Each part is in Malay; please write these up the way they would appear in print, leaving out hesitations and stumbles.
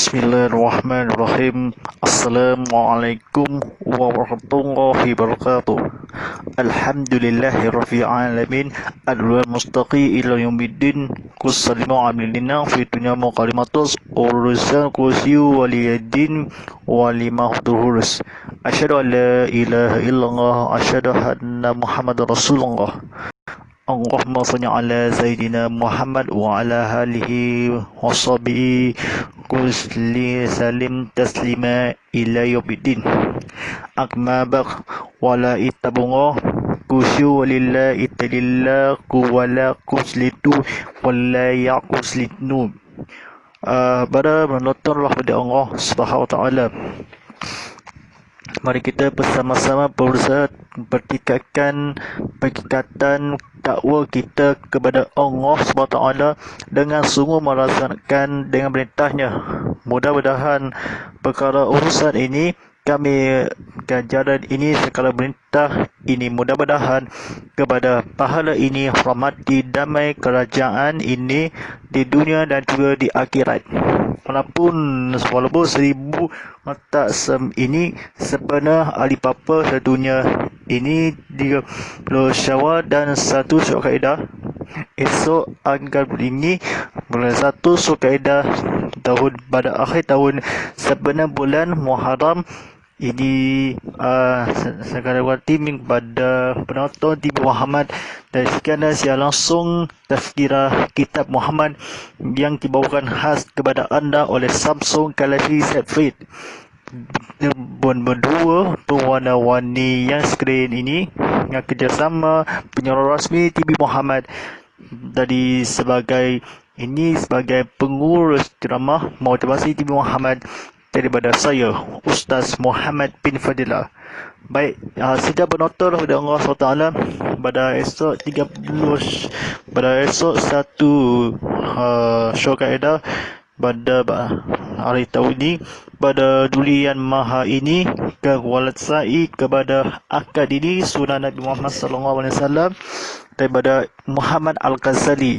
Bismillahirrahmanirrahim. Assalamualaikum warahmatullahi wabarakatuh. Alhamdulillahirabbil alamin. Al mustaqi ila yaumiddin. Kusalimu amilina fi dunya muqalimatus urusan kursiyu waliyadin walimahturus. Asyhadu an la ilaha illallah asyhadu anna Muhammadar Rasulullah. Allahumma salli ala Sayyidina Muhammad wa ala alihi wa sahbihi kulli salim taslima ila yaumiddin. Akma baq wala itabungo kusyu walillahi ta'ala wala kuslitu wala yaquslitnu. Pada menontonlah pada Allah Subhanahu wa taala. Mari kita bersama-sama berusaha bertingkatkan perikatan dakwa kita kepada Allah SWT dengan sungguh melaksanakan dengan perintahnya. Mudah-mudahan perkara urusan ini kami ganjaran ini sekala perintah ini mudah-mudahan kepada pahala ini rahmati damai kerajaan ini di dunia dan juga di akhirat. Walaupun 1000 mata ini sebenar ahli papa sedunia ini 30 Syawal dan 1 Zulkaidah. Esok akan ini bulan 1 Zulkaidah tahun pada akhir tahun sebenar bulan Muharram ini sekarang tim kepada penonton TV Muhammad dan sekian secara langsung tazkirah kitab Muhammad yang dibawakan khas kepada anda oleh Samsung Galaxy Z Flip. Berdua warna-warni yang skrin ini yang kerjasama penyuluh rasmi TV Muhammad dari sebagai pengurus ceramah motivasi TV Muhammad daripada saya Ustaz Muhammad bin Fadilah. Baik, sejak penonton kepada Allah SWT pada esok 1 Zulkaidah pada hari tahun ini pada durian maha ini ke walasai kepada akad ini sunnah Nabi Muhammad SAW daripada Muhammad Al-Ghazali.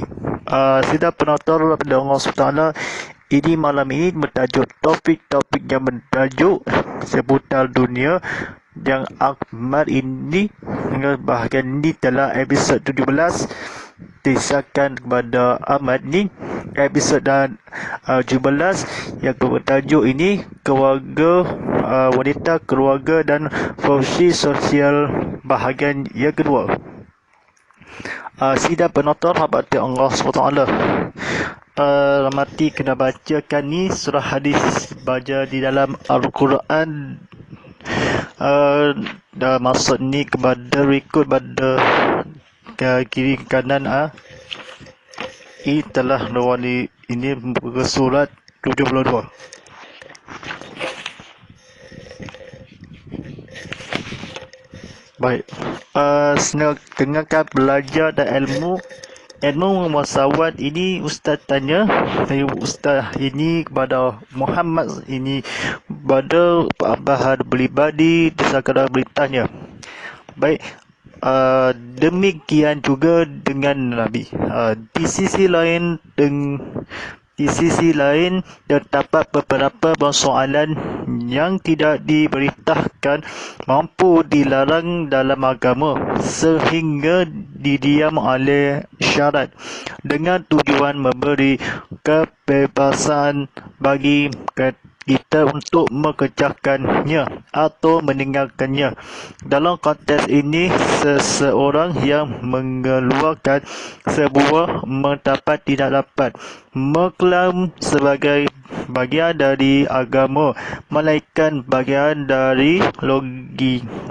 Sejak penonton kepada Allah SWT ini malam ini bertajuk topik-topik yang bertajuk seputar dunia yang akhbar ini bahagian ini dalam episod 17 disahkan kepada Ahmad ni episod dan 17 yang bertajuk ini keluarga wanita keluarga dan fungsi sosial bahagian yang kedua. Sidang penonton rahmati Allah SWT. Mati kena bacakan ni surah hadis baca di dalam Al-Quran. Maksud ni kepada rekod pada kiri kanan ini telah lewati ini muka surat 72. Baik, senang dengarkan belajar dan ilmu muasawat ini Ustaz tanya Ustaz ini kepada Muhammad ini pada bahan pribadi disakara beritanya. Baik, demikian juga dengan Nabi. Di sisi lain terdapat beberapa persoalan yang tidak diberitakan mampu dilarang dalam agama sehingga didiam oleh syarat dengan tujuan memberi kebebasan bagi kita untuk mengerjakannya atau meninggalkannya. Dalam konteks ini, seseorang yang mengeluarkan sebuah pendapat tidak dapat mengklaim sebagai bagian dari agama, melainkan bagian dari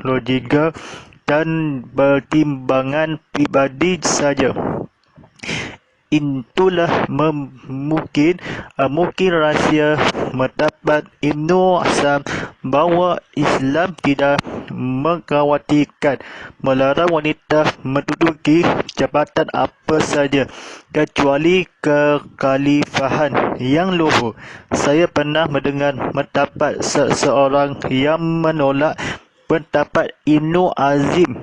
logika dan pertimbangan pribadi saja. Itulah mungkin rahsia mendapat Ibnu Asam bahawa Islam tidak mengkhawatirkan melarang wanita menduduki jabatan apa saja kecuali kekhalifahan yang luhur. Saya pernah mendengar pendapat seseorang yang menolak pendapat Ibnu Azim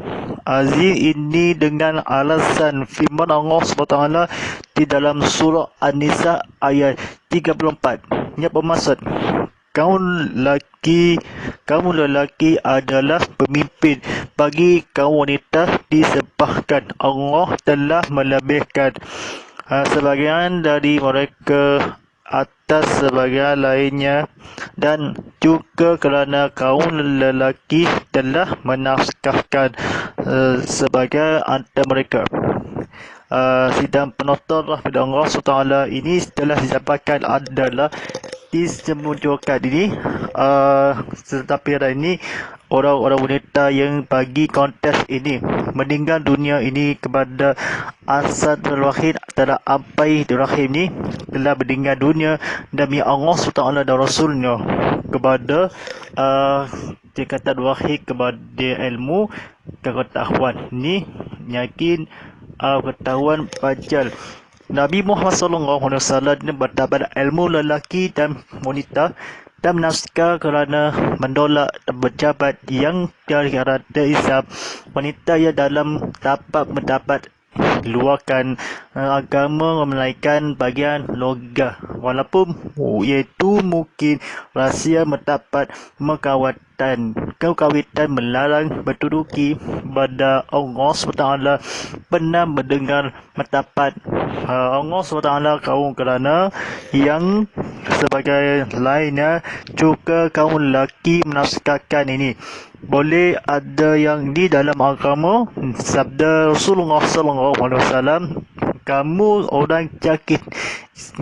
ini dengan alasan firman Allah SWT di dalam surah An-Nisa ayat 34. Ini apa maksud? Kaum lelaki adalah pemimpin bagi kaum wanita disebabkan Allah telah melebihkan sebahagian dari mereka atas sebahagian lainnya, dan juga kerana kaum lelaki telah menafkahkan sebahagian antara mereka. Sidang penonton rahmat Allah SWT ini telah disampaikan adalah disemunculkan ini tetapi ada ini orang-orang wanita yang bagi kontes ini meninggal dunia ini kepada Asad Rahim telah Ampai Rahim ni telah meninggal dunia demi Allah SWT dan Rasulnya kepada tingkatan wahid kepada ilmu pengetahuan ni yakin pengetahuan pajal. Nabi Muhammad SAW berdapat ilmu lelaki dan wanita dan menafsirkan kerana menolak pejabat yang dari kerana Islam, wanita yang dalam dapat mendapat luarkan agama melainkan bagian logah, walaupun iaitu mungkin rahsia mendapat kawitan melarang bertuduki pada Allah SWT. Pernah mendengar mendapat Allah SWT kaum kerana yang sebagai lainnya juga kaum lelaki menafsirkan ini. Boleh ada yang di dalam agama sabda Rasulullah SAW, kamu orang yakin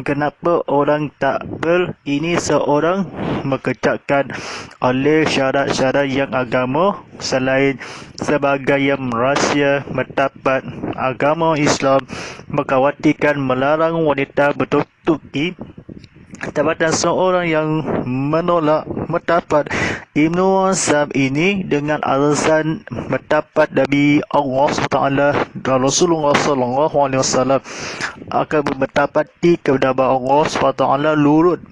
kenapa orang tak ini seorang mengerjakan oleh syarat-syarat yang agama selain sebagai yang rahsia mendapat agama Islam mengkhawatirkan melarang wanita bertutupi. Dapatan seorang yang menolak mendapat Ibnu Azam ini dengan alasan mendapat Nabi Allah SWT dan Rasulullah SAW akan mendapati kepada Allah SWT lurut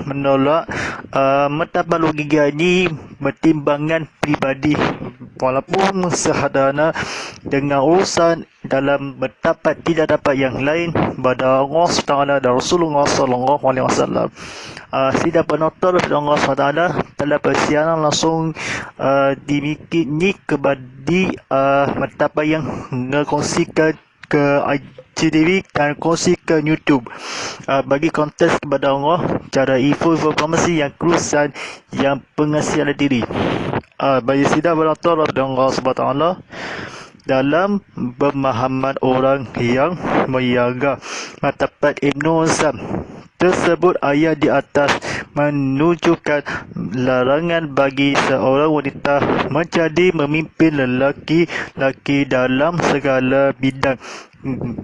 menolak mendapat logika ini pertimbangan pribadi, walaupun sehadana dengan urusan dalam mendapat tidak dapat yang lain pada Allah SWT dan Rasulullah SAW. Sidang penonton Allah SWT telah bersiaran langsung dimiliki kepada mendapat yang mengkongsikan ke IGTV dan kongsi ke YouTube bagi kontes kepada Allah cara informasi yang kerusan yang pengasihan diri. Bagi sidang penonton Allah SWT dalam pemahaman orang yang menjaga mendapat Ibnu Azam tersebut, ayat di atas menunjukkan larangan bagi seorang wanita menjadi memimpin lelaki-lelaki dalam segala bidang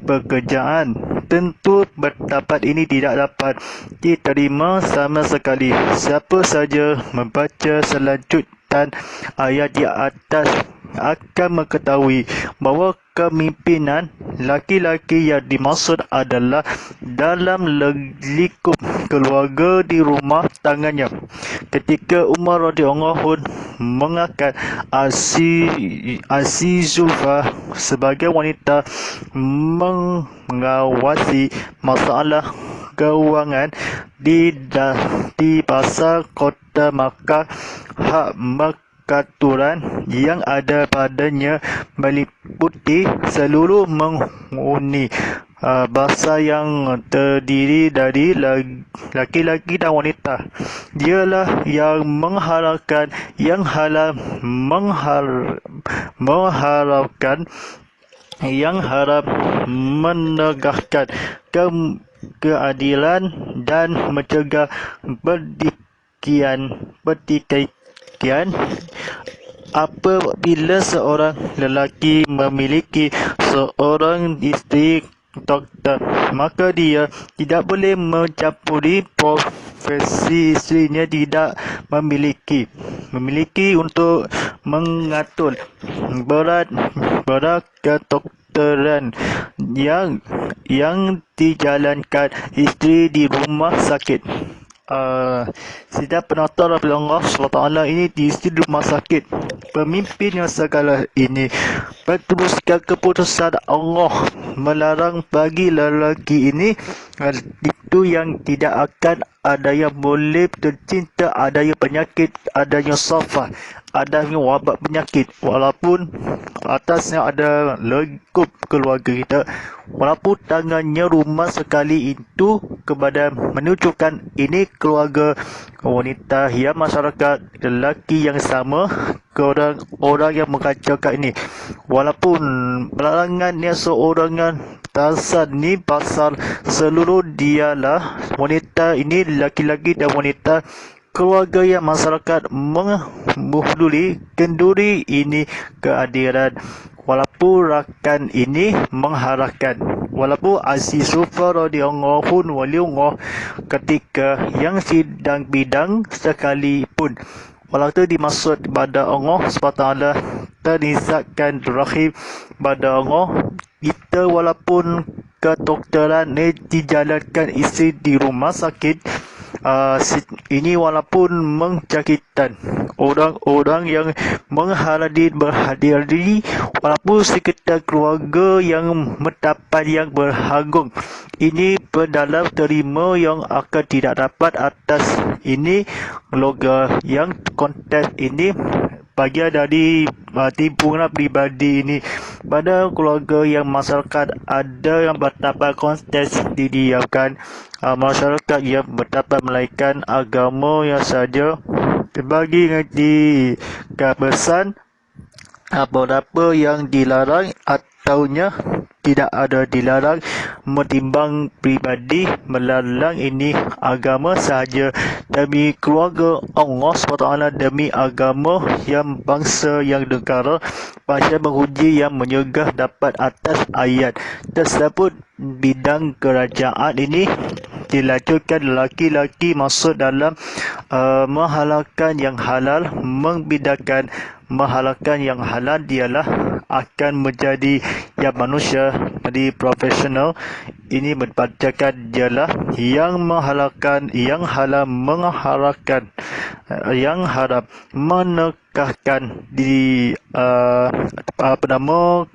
pekerjaan. Tentu pendapat ini tidak dapat diterima sama sekali. Siapa saja membaca selanjutnya ayat di atas akan mengetahui bahawa kepimpinan laki-laki yang dimaksud adalah dalam lingkup keluarga di rumah tangannya. Ketika Umar radhiyallahu mengangkat Azizulfa sebagai wanita mengawasi masalah keuangan di pasar kota Makkah, hak peraturan yang ada padanya meliputi seluruh menghuni bahasa yang terdiri dari laki-laki dan wanita. Dialah yang mengharapkan yang halal mengharapkan yang harap menegakkan keadilan dan mencegah pertikaian. Apabila seorang lelaki memiliki seorang isteri doktor, maka dia tidak boleh mencampuri profesi isterinya, tidak memiliki untuk mengatur berat kedokteran yang dijalankan isteri di rumah sakit. Sidang penonton Allah SWT ini di rumah sakit pemimpin yang segala ini meneruskan keputusan Allah melarang bagi lelaki ini itu yang tidak akan ada yang boleh tercinta, ada yang penyakit, adanya safar, adanya wabak penyakit, walaupun atasnya ada lengkup keluarga kita, walaupun tangannya rumah sekali itu kepada menunjukkan ini keluarga wanita yang masyarakat lelaki yang sama ke orang yang mengacaukan ini, walaupun pelarangannya seorangan tasan ni pasal seluruh dialah wanita ini, laki-laki dan wanita keluarga yang masyarakat menghuduli kenduri ini keadilan, walaupun rakan ini mengharapkan, walaupun Aziz Sufar radhiyallahu anhu ketika yang sidang bidang sekalipun, walaupun dimaksud pada Allah SWT terisakkan rahim pada Allah, kita walaupun kedokteran dijalankan isteri di rumah sakit, ini walaupun menjangkitan orang-orang yang berhadiri, walaupun sekitar keluarga yang mendapat yang berhanggung, ini pendalam terima yang akan tidak dapat atas ini keluarga yang kontes ini bagian dari timbunan pribadi ini pada keluarga yang masyarakat ada yang berdapat kontes didiamkan, masyarakat yang berdapat melaikan agama yang saja bagi mengerti kebesaran apa-apa yang dilarang ataunya tidak ada dilarang menimbang pribadi melalang ini agama sahaja demi keluarga Allah SWT, demi agama yang bangsa yang negara pasal menguji yang menyegah dapat atas ayat tersebut. Bidang kerajaan ini dilanjutkan laki-laki masuk dalam menghalalkan yang halal, membidakan menghalalkan yang halal, dialah akan menjadi yang manusia jadi profesional ini membacakan dialah yang menghalalkan yang halal, menghalalkan yang haram, menegakkan di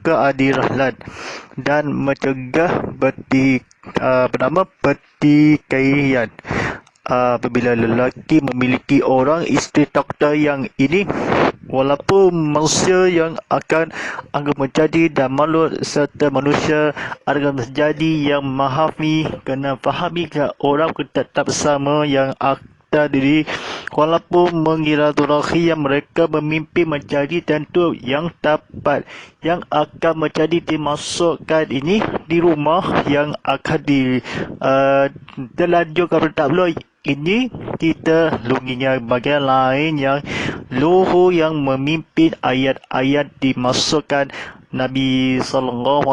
keadilan dan mencegah pertikaian. Apabila lelaki memiliki orang isteri doktor yang ini, walaupun manusia yang akan menjadi dan makhluk serta manusia akan menjadi yang memahami, kena fahami ke orang tetap sama yang diri, walaupun mengira turahi yang mereka memimpin menjadi tentu yang dapat yang akan menjadi dimasukkan ini di rumah yang akan dilanjutkan tabloid ini kita lunginya bagian lain yang luhur yang memimpin ayat-ayat dimasukkan Nabi SAW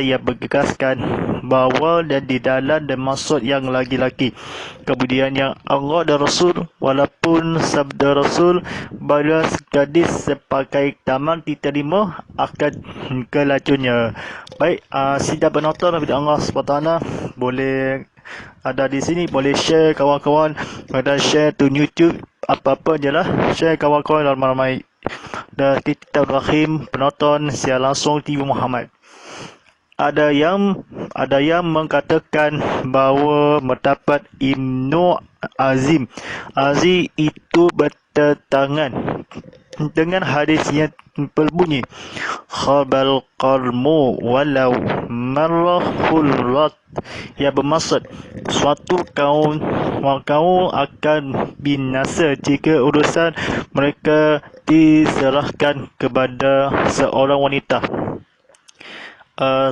yang bergegaskan bahawa dan di dalam dan maksud yang lagi-lagi. Kemudian yang Allah dan Rasul, walaupun sabda Rasul pada gadis sepakai taman diterima akan kelacunnya. Baik, sidang penonton Nabi Allah SWT boleh ada di sini, boleh share kawan-kawan, ada share to YouTube, apa-apa je lah, share kawan-kawan ramai-ramai. Dan kita rahim penonton siar langsung TV Muhammad. Ada yang mengatakan bahawa mendapat Ibnu Azim itu bertentangan dengan hadis yang berbunyi khabal qarmu walau marrahul rat, yang bermaksud suatu kaum akan binasa jika urusan mereka diserahkan kepada seorang wanita.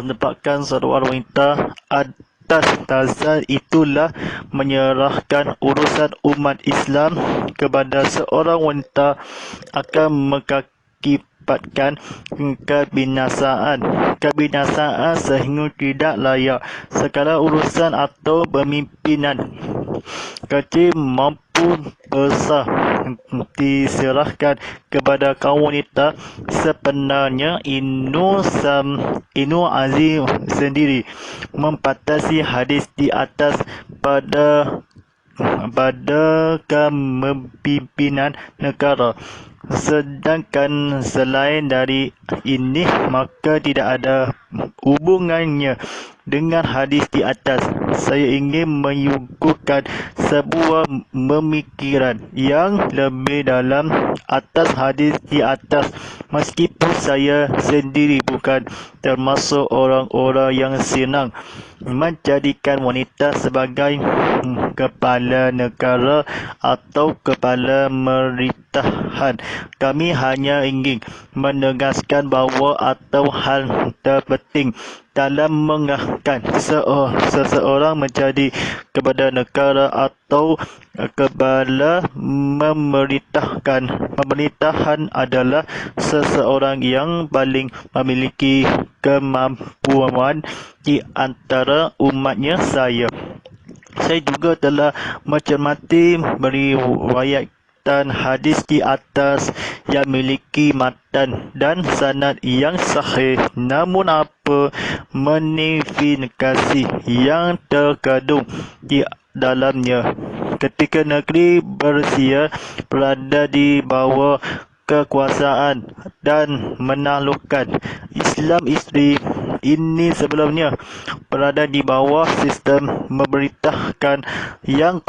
Dapatkan seorang wanita atas dasar itulah menyerahkan urusan umat Islam kepada seorang wanita akan mengakibatkan kebinasaan sehingga tidak layak segala urusan atau pemimpinan kecil maupun besar diserahkan kepada kaum wanita. Sebenarnya Ibnu Azim sendiri membatasi hadis di atas pada kepimpinan negara. Sedangkan selain dari ini, maka tidak ada hubungannya dengan hadis di atas. Saya ingin menyuguhkan sebuah pemikiran yang lebih dalam atas hadis di atas, meskipun saya sendiri bukan termasuk orang-orang yang senang menjadikan wanita sebagai kepala negara atau kepala pemerintahan. Kami hanya ingin menegaskan bahawa atau hal terpenting dalam mengangkat seseorang menjadi kepala negara atau kepala pemerintahan adalah seseorang yang paling memiliki kemampuan di antara umatnya. Saya juga telah mencermati riwayatan hadis di atas yang memiliki matan dan sanad yang sahih, namun apa manifestasi yang terkandung di dalamnya ketika negeri Persia berada di bawah kekuasaan dan menaklukkan Islam. Isteri ini sebelumnya berada di bawah sistem pemerintahan yang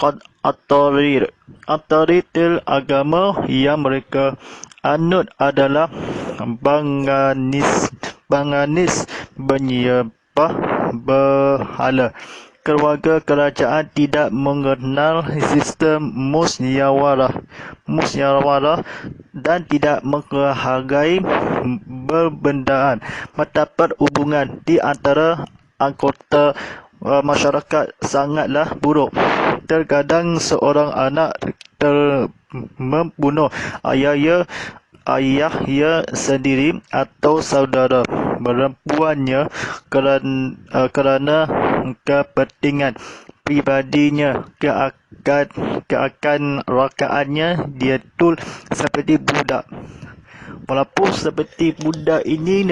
otoriter. Agama yang mereka anut adalah Bangladesh menyembah berhala. Keluarga kerajaan tidak mengenal sistem musyawarah dan tidak menghargai perbedaan pendapat. Hubungan di antara anggota masyarakat sangatlah buruk. Terkadang seorang anak membunuh ayahnya sendiri atau saudara perempuannya kerana kepentingan pribadinya. Keakan rakaatnya dia tul seperti budak. Walaupun seperti budak ini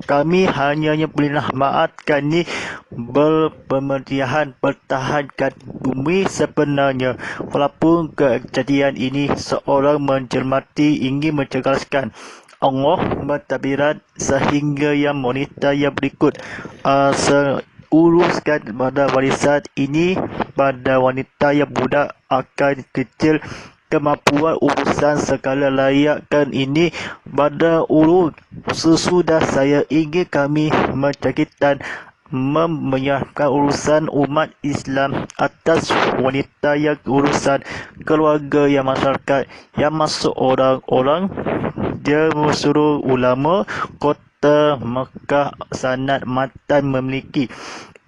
kami hanya menyelamatkan ni berpemerintahan pertahankan bumi sebenarnya. Walaupun kejadian ini seorang mencermati ingin mencegahkan Allah mentadbiran sehingga yang wanita yang berikut uruskan pada warisan ini pada wanita yang budak akan kecil kemampuan urusan segala layakkan ini pada sesudah saya ingin kami menceritakan menyiapkan urusan umat Islam atas wanita yang urusan keluarga yang masyarakat yang masuk orang-orang dia suruh ulama kota Mekah sanad matan memiliki.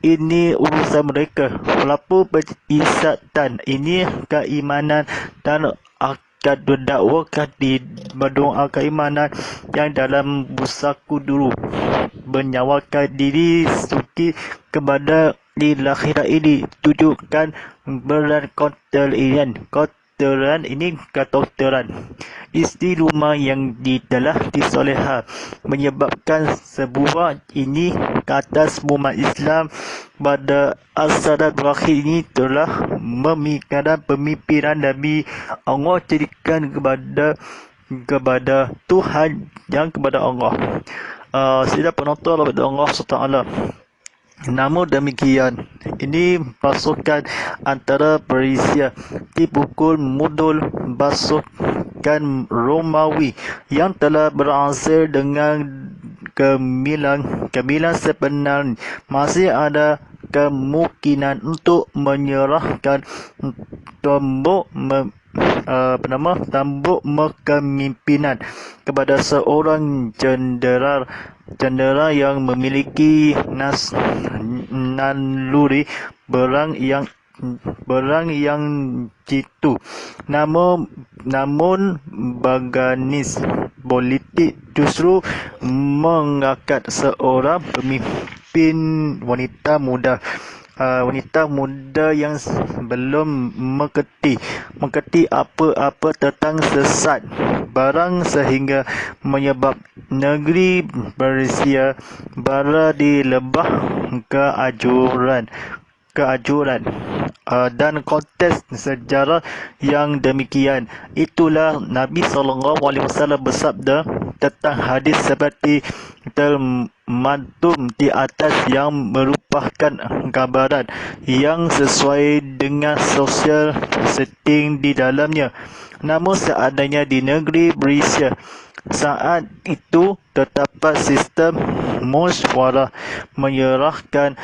Ini urusan mereka. Walaupun berisatan ini keimanan dan akan berdakwakan di berdoa keimanan yang dalam busaku dulu menyawakan diri suci kepada di akhirat ini tunjukkan beran kotoran ini kotoran isteri rumah yang telah disoleha menyebabkan sebuah ini ke atas umat Islam pada as-sadat berakhir ini telah memikirkan pemimpinan Nabi Allah jadikan kepada Tuhan yang kepada Allah. Sila penonton Allah SWT. Namun demikian, ini pasukan antara Persia dipukul mundur pasukan Romawi yang telah berhasil dengan kemilan sebenarnya. Masih ada kemungkinan untuk menyerahkan tombok kepemimpinan kepada seorang jendera yang memiliki naluri berang yang jitu. Namun baganis politik justru mengangkat seorang pemimpin wanita muda yang belum mengerti apa-apa tentang sesat barang sehingga menyebab negeri Persia berada di lebah kehancuran. keajuran. Dan konteks sejarah yang demikian, itulah Nabi SAW bersabda tentang hadis seperti termantum di atas yang merupakan gambaran yang sesuai dengan sosial setting di dalamnya. Namun seandainya di negeri Malaysia saat itu terdapat sistem musyawarah menyerahkan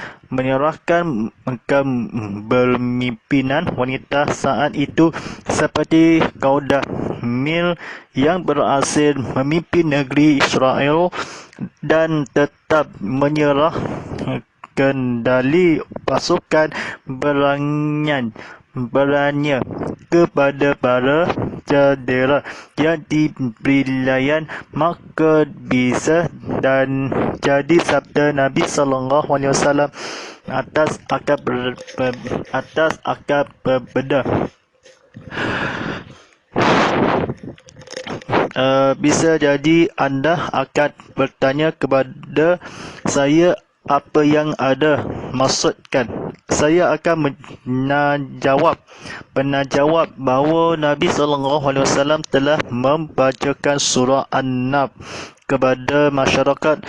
kepemimpinan wanita saat itu seperti Kaudah Mil yang berhasil memimpin negeri Israel dan tetap menyerah kendali pasukan beranya kepada para jadera yang diberi layan, maka bisa dan jadi sabda Nabi SAW atas akad berbeda. Bisa jadi anda akan bertanya kepada saya apa yang ada maksudkan. Saya akan pernah jawab bahawa Nabi SAW telah membacakan surah An-Nab kepada masyarakat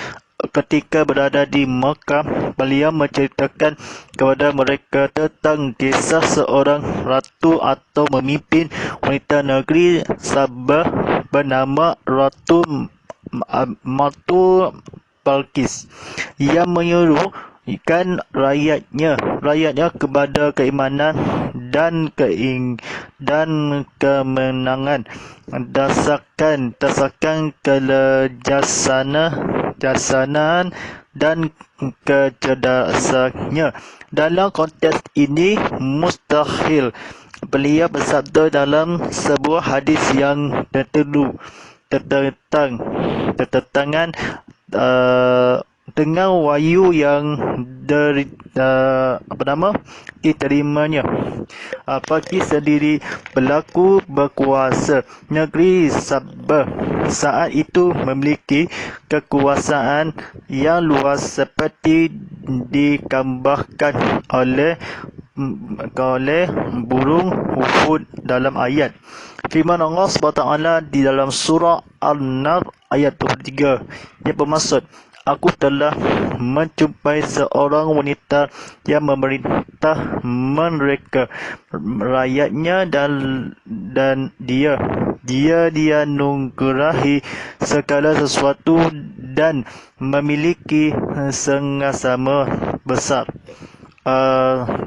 ketika berada di Mekah. Beliau menceritakan kepada mereka tentang kisah seorang ratu atau memimpin wanita negeri Sabah bernama Ratu Matu Balqis yang menyuruhkan rakyatnya kepada keimanan dan kemenangan dasarkan kejasanaan dan kecerdasannya. Dalam konteks ini mustahil beliau bersabda dalam sebuah hadis yang tertentangan dengan wahyu yang diterimanya. Bagi sendiri pelaku berkuasa negeri Sabah saat itu memiliki kekuasaan yang luas seperti digambarkan oleh burung hufud dalam ayat. Firman Allah SWT di dalam surah An-Nar ayat 23 yang bermaksud, aku telah menjumpai seorang wanita yang memerintah mereka rakyatnya dan dia dianugerahi segala sesuatu dan memiliki sengasama besar.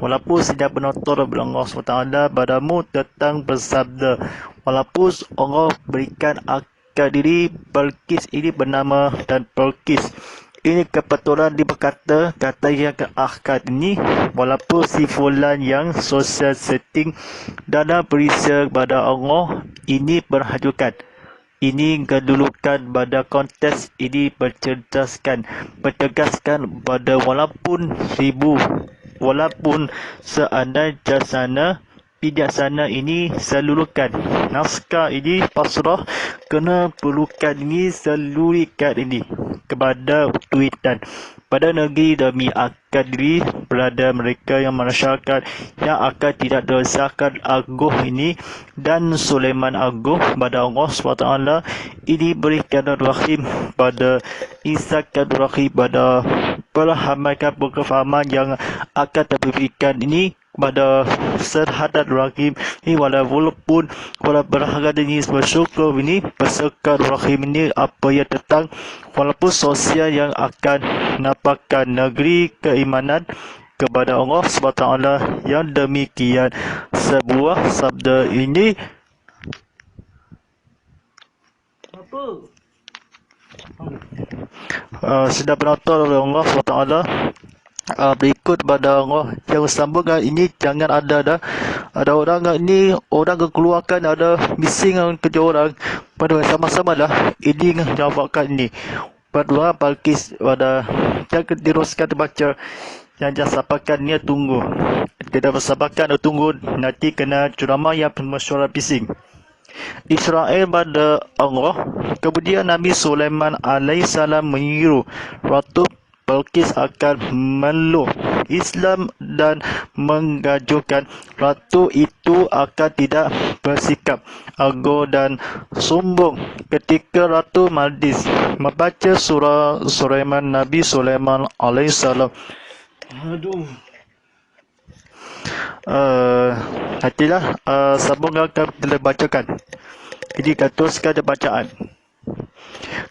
Walaupun tidak penonton Allah SWT padamu tentang bersabda, walaupun Allah berikan akad diri Balqis ini bernama dan Balqis. Ini kebetulan diberkata kata yang ke akad ini, walaupun si fulan yang social setting dalam berisya kepada Allah ini berhajukan. Ini kedudukan pada konteks ini bertegaskan pada walaupun seandainya sana bijaksana ini seluruhkan naskah ini pasrah kena perlukan ini seluruhkan ini kepada tuitan pada negeri demi akad diri berada mereka yang masyarakat yang akan tidak dosakan agung ini dan Sulaiman agung pada Allah SWT ini berikan rahim pada Isa rahim pada perhambaan kefahaman yang akan terberikan ini pada serhadat rahim ini walaupun berharga ini bersyukur ini bersyukur rahim ini apa yang tentang walaupun sosial yang akan nampakkan negeri keimanan kepada Allah SWT yang demikian sebuah sabda ini sudah penonton oleh Allah SWT. Berikut pada Allah yang sambungan ini jangan ada orang ini orang kekeluarkan ada missing kerja orang pada sama-sama lah ini jawabkan ini pada Balqis pada jangan teruskan baca yang sampaikan ni tunggu tidak bersabarkan tunggu nanti kena ceramah yang mesyuarat bising Israel pada Allah. Kemudian Nabi Sulaiman alaihissalam menyuruh Ratu Balqis akan memeluk Islam dan mengajukan. Ratu itu akan tidak bersikap ago dan sombong. Ketika Ratu Maldis membaca surah Sulaiman, Nabi Sulaiman alaihissalam, nantilah sambung akan kita bacakan. Jadi teruskan bacaan.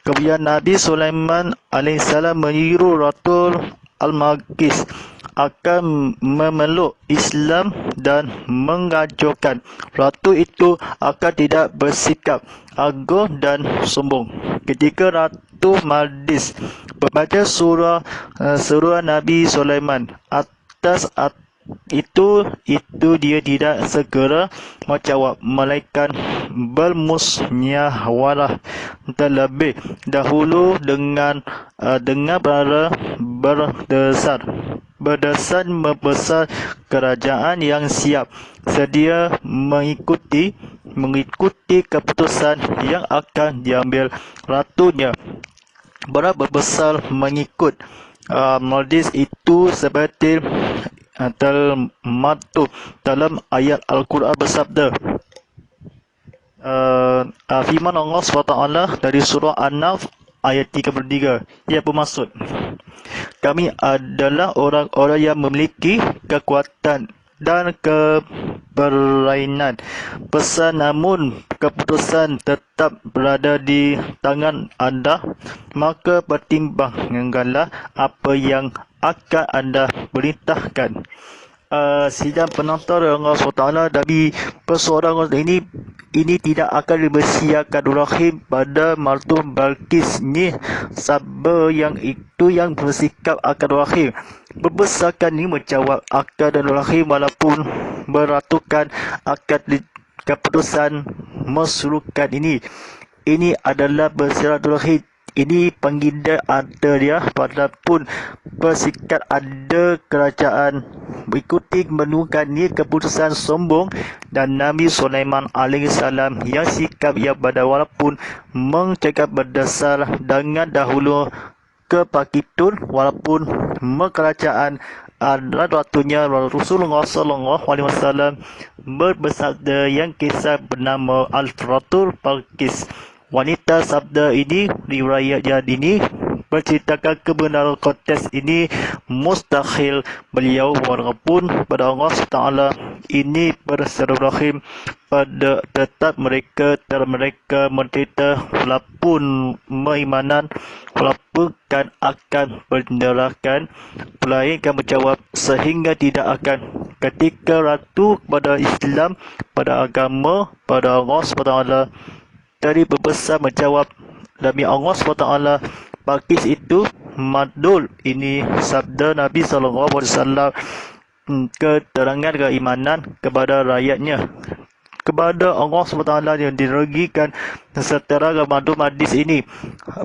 Kemudian Nabi Sulaiman alaihissalam menyiru Ratu Al-Balqis akan memeluk Islam dan mengajukan. Ratu itu akan tidak bersikap ago dan sombong. Ketika Ratu Maldis membaca surah Nabi Sulaiman atas itu dia tidak segera menjawab, melainkan bermusyawarah terlebih dahulu dengan berdasar membesar kerajaan yang siap sedia mengikuti keputusan yang akan diambil ratunya. Berbesar mengikut Maldis itu seperti termaktub dalam ayat Al-Quran bersabda, firman Allah SWT dari surah An-Naf ayat 33, ia bermaksud, kami adalah orang-orang yang memiliki kekuatan dan keberanian besar, namun keputusan tetap berada di tangan anda, maka pertimbangkanlah apa yang akan anda perintahkan. Sidang penonton Allah SWT dari persoalan ini tidak akan dibersiakan rahim pada Ratu Balqis ni, sabar yang itu yang bersikap akan rahim. Berbesarkan ini menjawab akal dan rahim walaupun beratukan akan keputusan mesuruhkan ini. Ini adalah bersilaturahim. Ini penggida ada dia, walaupun bersikap ada kerajaan mengikuti menemukan ni keputusan sombong. Dan Nabi Sulaiman alaihissalam yang sikap yang pada walaupun mencakap berdasar dengan dahulu kepakitun, walaupun kerajaan adalah waktunya Rasulullah SAW bersabda yang kisah bernama Al-Ratu Balqis. Wanita sabda ini, riwayat ini menceritakan kebenaran konteks ini mustahil beliau walaupun pada Allah SWT ini bersilaturahim pada tetap mereka mencerita walaupun meimanan walaupun kan akan berderakan melainkan menjawab sehingga tidak akan ketika ratu pada Islam pada agama pada Allah SWT dari berbesar menjawab demi Allah SWT Balqis itu madul. Ini sabda Nabi SAW, keterangan keimanan kepada rakyatnya kepada Allah SWT yang dirugikan setara madul hadis ini.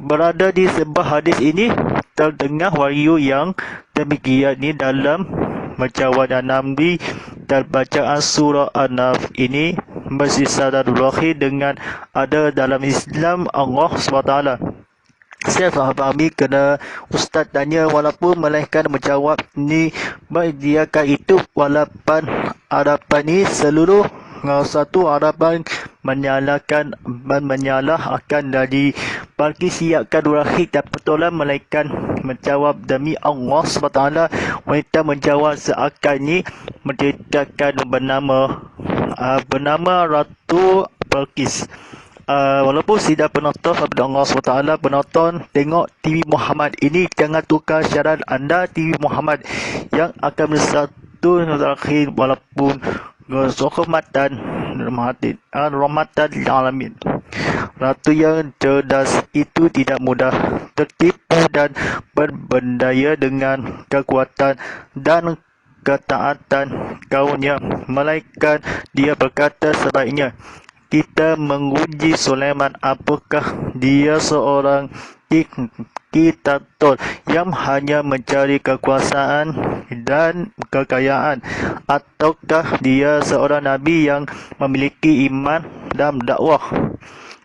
Berada di sebuah hadis ini terdengar wahyu yang demikian ini dalam menjawab Nabi dan bacaan surah An-Naf ini bersilaturahim dengan ada dalam Islam Allah SWT. Saya fahami kena ustaz tanya walaupun melainkan menjawab ni menyediakan itu walaupun harapan ni seluruh satu harapan menyalah akan dari Balqis siapkan durahim dan pertolongan melainkan menjawab demi Allah SWT. Wanita menjawab seakan ni menceritakan bernama Ratu Balqis. Walaupun tidak penonton sabda Allah SWT, penonton tengok TV Muhammad ini jangan tukar syarat anda TV Muhammad yang akan bersatu terakhir walaupun rahmatan lil alamin. Ratu yang cerdas itu tidak mudah tertipu dan berbendaya dengan kekuatan dan ketaatan kaumnya, melainkan dia berkata sebaiknya kita menguji Sulaiman apakah dia seorang diktator yang hanya mencari kekuasaan dan kekayaan, ataukah dia seorang nabi yang memiliki iman dan dakwah.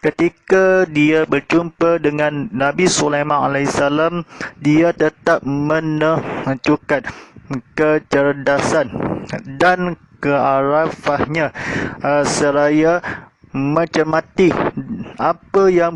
Ketika dia berjumpa dengan Nabi Sulaiman alaihissalam, dia tetap menunjukkan kecerdasan dan kearifahnya seraya mencermati apa yang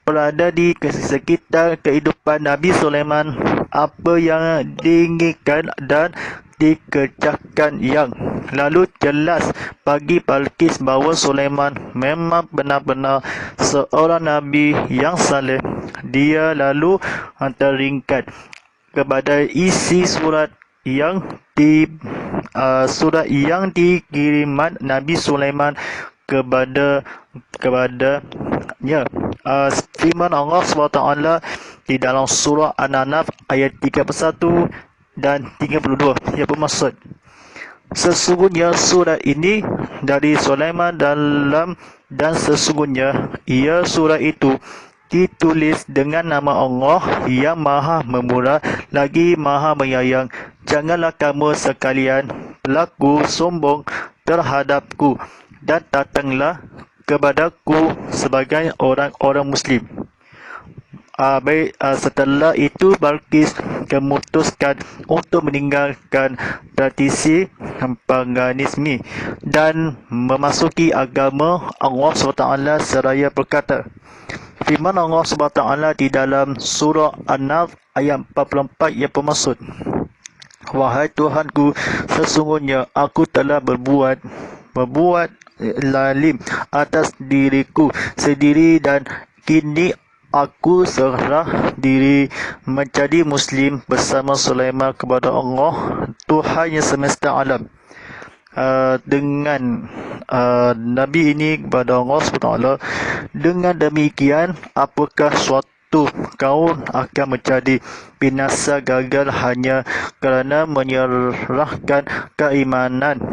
berada di sekitar kehidupan Nabi Sulaiman, apa yang diinginkan dan dikerjakan, yang lalu jelas bagi Balqis bahawa Sulaiman memang benar-benar seorang Nabi yang saleh. Dia lalu teringat kepada isi surat yang dikiriman Nabi Sulaiman kepadanya. Firman Allah SWT di dalam surah An-Nahl ayat 31 dan 32, ia bermaksud, sesungguhnya surat ini dari Sulaiman dan sesungguhnya surat itu ditulis dengan nama Allah yang Maha Memurah lagi Maha Menyayang. Janganlah kamu sekalian berlaku sombong terhadapku dan datanglah kepadaku sebagai orang-orang Muslim. Setelah itu Balqis memutuskan untuk meninggalkan tradisi paganisme dan memasuki agama Allah SWT seraya berkata, firman Allah SWT di dalam surah An-Nahl ayat 44 yang bermaksud, wahai Tuhanku, sesungguhnya aku telah berbuat lalim atas diriku sendiri dan kini aku serah diri menjadi Muslim bersama Sulaiman kepada Allah, Tuhan yang semesta alam. Dengan Nabi ini kepada Allah SWT, dengan demikian apakah suatu kaum akan menjadi binasa gagal hanya kerana menyerahkan keimanan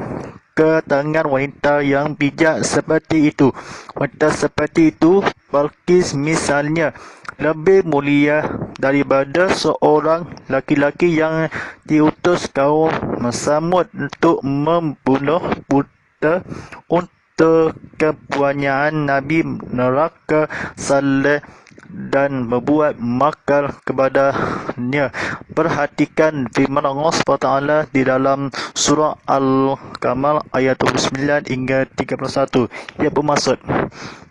ke tangan wanita yang bijak seperti itu? Wanita seperti itu, Balqis misalnya, lebih mulia daripada seorang laki-laki yang diutus kaum Samud untuk membunuh buta untuk kepunyaan Nabi neraka Saleh dan membuat makar kepadanya. Perhatikan firman Allah SWT di dalam surah Al-Qamar ayat 29 hingga 31. Ia bermaksud,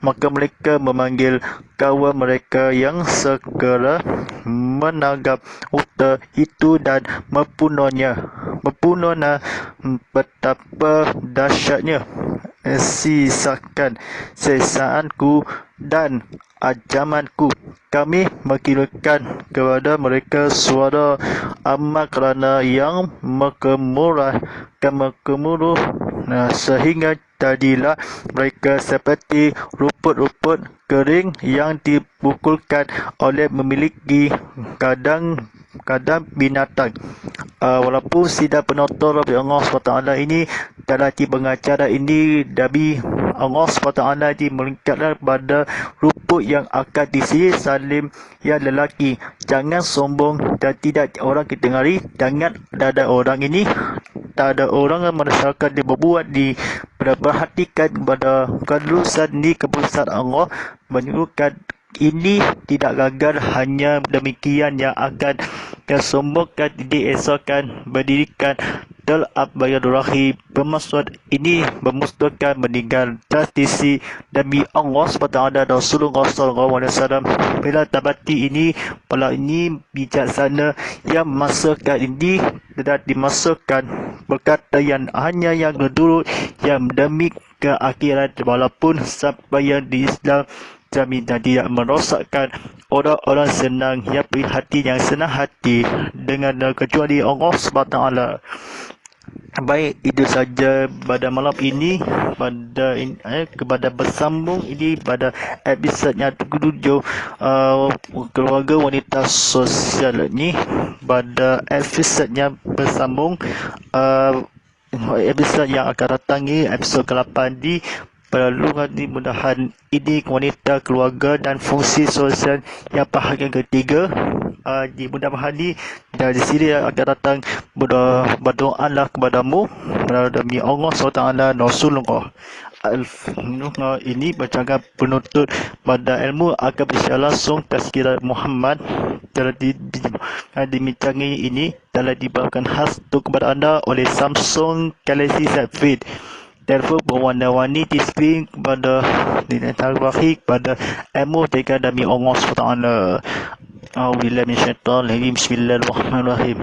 maka mereka memanggil kawan mereka yang segera menangkap unta itu dan membunuhnya. Betapa dahsyatnya sisaanku dan ajamanku. Kami mengirimkan kepada mereka suara amat kerana yang mengemuruh, sehingga jadilah mereka seperti rumput-rumput kering yang dipukulkan oleh memiliki kadang binatang. Walaupun sidang penonton Rabbi Allah SWT ini dalam pengacara ini Nabi Allah SWT ini melingkatkan pada rumput yang akan disihir salim yang lelaki. Jangan sombong dan tidak orang ditengari. Jangan ada orang ini, tak ada orang yang merasakan dia berbuat di perhatikan kepada kelulusan di keputusan Allah, menunjukkan ini tidak gagal. Hanya demikian yang akan kesombongkan diesokkan berdirikan Al-Abayadurahi. Bermaksud ini memusnahkan meninggal tradisi Nabi Allah SWT dan Rasulullah SAW. Bila tabati ini, pala ini bijaksana yang masukkan ini tidak dimasukkan berkata yang hanya yang dulu yang demi ke akhirat, walaupun sampai yang di Islam jamin dan tidak merosakkan orang-orang senang yang hati yang senang hati dengan kecuali Allah SWT. Baik, itu saja pada malam ini kepada bersambung ini pada episodnya ke-7 keluarga wanita sosial ini. Pada episodnya bersambung episod yang akan datang ni, episod ke-8 di perluan mudahan ini wanita keluarga dan fungsi sosial yang bahagian ketiga. di bulan Mahadi. Dari sini akan datang berdoalah kepadamu demi Allah SWT Rasulullah. Ini bercakap penuntut pada ilmu akan bersiar langsung tazkirah Muhammad telah dimincangi ini telah dibawakan khas untuk kepada anda oleh Samsung Galaxy Z Flip. Telefon berwarna-warni di skrin kepada terakhir pada ilmu tekan demi Allah SWT. A'udzubillahi minasyaitonir rajim. Bismillahirrahmanirrahim.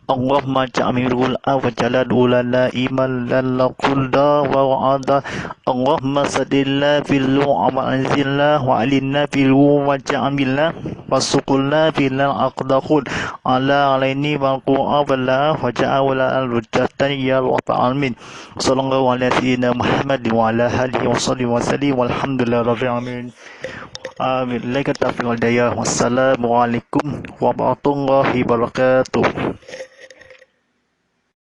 Allahumma ja'alul wa jalal la iman lana kulda wa wa'ada. Allahumma sadilla fil wa anzilna wa alinna fil wa ja'amilna wa suqulna fil aqdaqul ala alaini wa qu'a wala wa ja'awala al-rujatan ya rabbal alamin. Sallallahu ala sayyidina Muhammad wa ala alihi wa sahbihi wa sallim walhamdulillahi rabbil alamin. Amin. Wassalamualaikum warahmatullahi wabarakatuh.